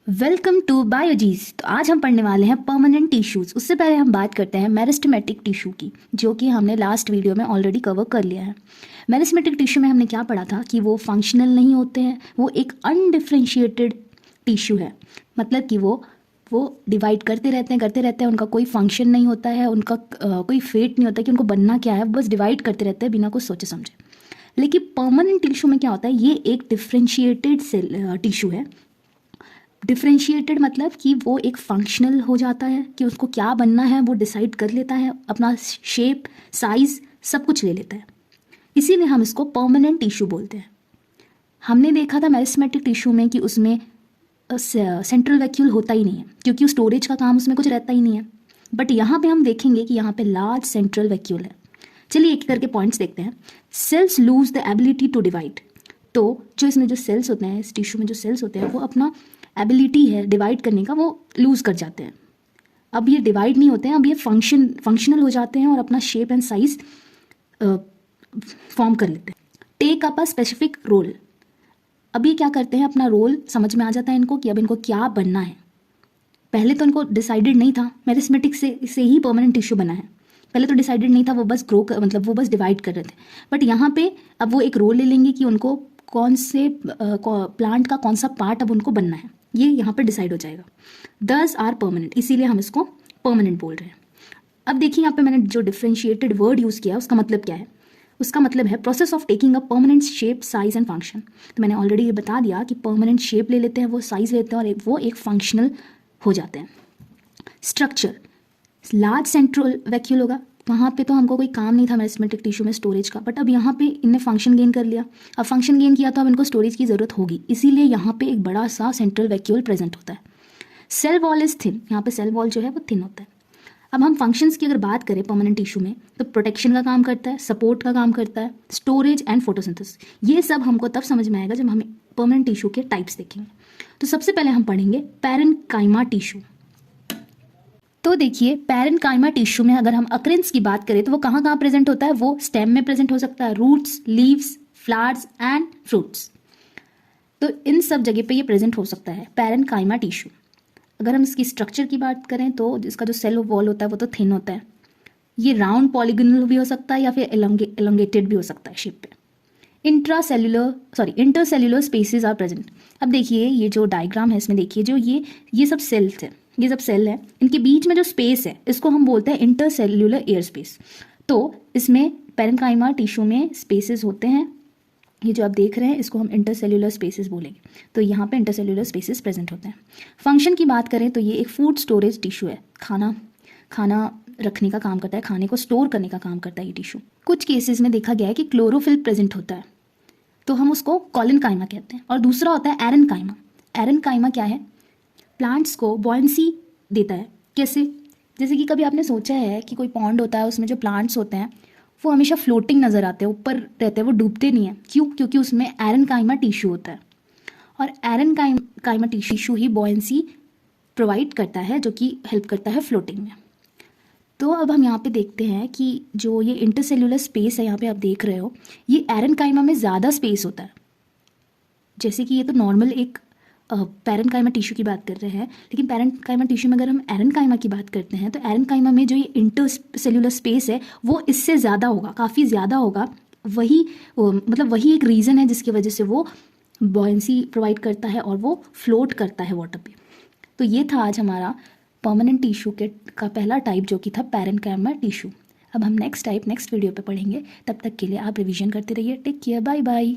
Welcome to बायोजीज। तो आज हम पढ़ने वाले हैं परमानेंट टिश्यूज। उससे पहले हम बात करते हैं मेरिस्टेमेटिक टिश्यू की, जो कि हमने लास्ट वीडियो में ऑलरेडी कवर कर लिया है। मेरिस्टेमेटिक टिश्यू में हमने क्या पढ़ा था कि वो फंक्शनल नहीं होते हैं, वो एक अनडिफ्रेंशिएटेड टिश्यू है। मतलब कि वो डिवाइड करते रहते हैं, उनका कोई फंक्शन नहीं होता है, उनका कोई फेट नहीं होता कि उनको बनना क्या है, बस डिवाइड करते रहते हैं बिना कुछ सोचे समझे। लेकिन परमानेंट टिश्यू में क्या होता है, ये एक डिफ्रेंशिएटेड सेल टिश्यू है। डिफ्रेंशिएटेड मतलब कि वो एक फंक्शनल हो जाता है कि उसको क्या बनना है वो डिसाइड कर लेता है, अपना शेप साइज सब कुछ ले लेता है, इसीलिए हम इसको परमानेंट टिश्यू बोलते हैं। हमने देखा था मेरिस्टेमेटिक टिश्यू में कि उसमें सेंट्रल वैक्यूल होता ही नहीं है, क्योंकि स्टोरेज का काम उसमें कुछ रहता ही नहीं है। बट यहाँ पे हम देखेंगे कि यहाँ पे लार्ज सेंट्रल वैक्यूल है। चलिए एक करके पॉइंट्स देखते हैं। Cells lose the ability to divide. तो जो इसमें जो सेल्स होते हैं, इस टिश्यू में जो सेल्स होते हैं, वो अपना एबिलिटी है डिवाइड करने का, वो लूज़ कर जाते हैं। अब ये डिवाइड नहीं होते हैं, अब ये फंक्शनल हो जाते हैं और अपना शेप एंड साइज फॉर्म कर लेते हैं। Take up a specific role. अब ये क्या करते हैं, अपना रोल समझ में आ जाता है इनको कि अब इनको क्या बनना है। पहले तो इनको डिसाइडेड नहीं था, मेरिस्टेमेटिक से ही परमानेंट टिश्यू बना है। पहले तो डिसाइडेड नहीं था, वो बस मतलब वो बस डिवाइड कर रहे थे। बट यहाँ पे अब वो एक रोल ले लेंगे कि उनको कौन से प्लांट का कौन सा पार्ट अब उनको बनना है, ये यहाँ पे डिसाइड हो जाएगा। दस आर परमानेंट, इसीलिए हम इसको परमानेंट बोल रहे हैं। अब देखिए यहाँ पे मैंने जो डिफ्रेंशिएटेड वर्ड यूज़ किया उसका मतलब क्या है। उसका मतलब है process of taking a permanent shape size and function. तो मैंने ऑलरेडी ये बता दिया कि परमानेंट शेप ले लेते हैं, वो साइज लेते हैं और वो एक फंक्शनल हो जाते हैं। स्ट्रक्चर, लार्ज सेंट्रल वैक्यूल होगा, वहाँ पे तो हमको कोई काम नहीं था मेरिस्टेमेटिक टिश्यू में स्टोरेज का, बट अब यहाँ पे इनने फंक्शन गेन कर लिया। अब फंक्शन गेन किया तो अब इनको स्टोरेज की ज़रूरत होगी, इसीलिए यहाँ पे एक बड़ा सा सेंट्रल वैक्यूल प्रेजेंट होता है। सेल वॉल इज थिन, यहाँ पे सेल वॉल जो है वो थिन होता है। अब हम फंक्शंस की अगर बात करें परमानेंट टिश्यू में, तो प्रोटेक्शन का काम करता है, सपोर्ट का काम करता है, स्टोरेज एंड फोटोसिंथेसिस। ये सब हमको तब समझ में आएगा जब हम परमानेंट टिश्यू के टाइप्स देखेंगे। तो सबसे पहले हम पढ़ेंगे पैरेन्काइमा टिश्यू। तो देखिए पैरेन्काइमा टिश्यू में अगर हम अकरेंस की बात करें तो वो कहाँ कहाँ प्रेजेंट होता है, वो स्टेम में प्रेजेंट हो सकता है, roots, leaves, flowers and fruits. तो इन सब जगह पे ये प्रेजेंट हो सकता है पैरेन्काइमा टिश्यू। अगर हम इसकी स्ट्रक्चर की बात करें तो इसका जो सेल वॉल होता है वो तो थिन होता है। ये राउंड पॉलीगोनल भी हो सकता है या फिर एलोंगेटेड भी हो सकता है शेप पे। Intercellular spaces are present. अब देखिए ये जो डायग्राम है इसमें देखिए जो ये सब सेल्स है, ये सब सेल है, इनके बीच में जो स्पेस है इसको हम बोलते हैं इंटरसेल्युलर एयर स्पेस। तो इसमें पैरेन्काइमा टिश्यू में स्पेसेस होते हैं, ये जो आप देख रहे हैं इसको हम इंटरसेल्युलर स्पेसेस बोलेंगे। तो यहाँ पे इंटरसेल्युलर स्पेसेस प्रेजेंट होते हैं। फंक्शन की बात करें तो ये एक फूड स्टोरेज टिश्यू है, खाना रखने का काम करता है, खाने को स्टोर करने का काम करता है ये टिश्यू। कुछ केसेस में देखा गया है कि क्लोरोफिल प्रेजेंट होता है, तो हम उसको कॉलिनकाइमा कहते हैं। और दूसरा होता है एरेनकाइमा। एरेनकाइमा क्या है, प्लांट्स को बॉयंसी देता है। कैसे, जैसे कि कभी आपने सोचा है कि कोई पॉन्ड होता है, उसमें जो प्लांट्स होते हैं वो हमेशा फ्लोटिंग नज़र आते हैं, ऊपर रहते हैं, वो डूबते नहीं हैं। क्यों? क्योंकि उसमें एरेनकाइमा टिश्यू होता है और एरेनकाइमा टिश्यू ही बॉयंसी प्रोवाइड करता है, जो कि हेल्प करता है फ्लोटिंग में। तो अब हम यहाँ पे देखते हैं कि जो ये इंटरसेल्युलर स्पेस है यहाँ पे आप देख रहे हो, ये एरेनकाइमा में ज़्यादा स्पेस होता है। जैसे कि ये तो नॉर्मल एक पैरेन्काइमा टिश्यू की बात कर रहे हैं, लेकिन पैरेन्काइमा टिश्यू में अगर हम एरेनकाइमा की बात करते हैं तो एरेनकाइमा में जो ये इंटरसेल्युलर स्पेस है वो इससे ज़्यादा होगा, काफ़ी ज़्यादा होगा। वही एक रीज़न है जिसकी वजह से वो बॉयंसी प्रोवाइड करता है और वो फ्लोट करता है वाटर पे। तो ये था आज हमारा परमानेंट टिश्यू का पहला टाइप, जो कि था पैरेन्काइमा टिश्यू। अब हम नेक्स्ट वीडियो पे पढ़ेंगे। तब तक के लिए आप रिवीजन करते रहिए। Take care, bye bye.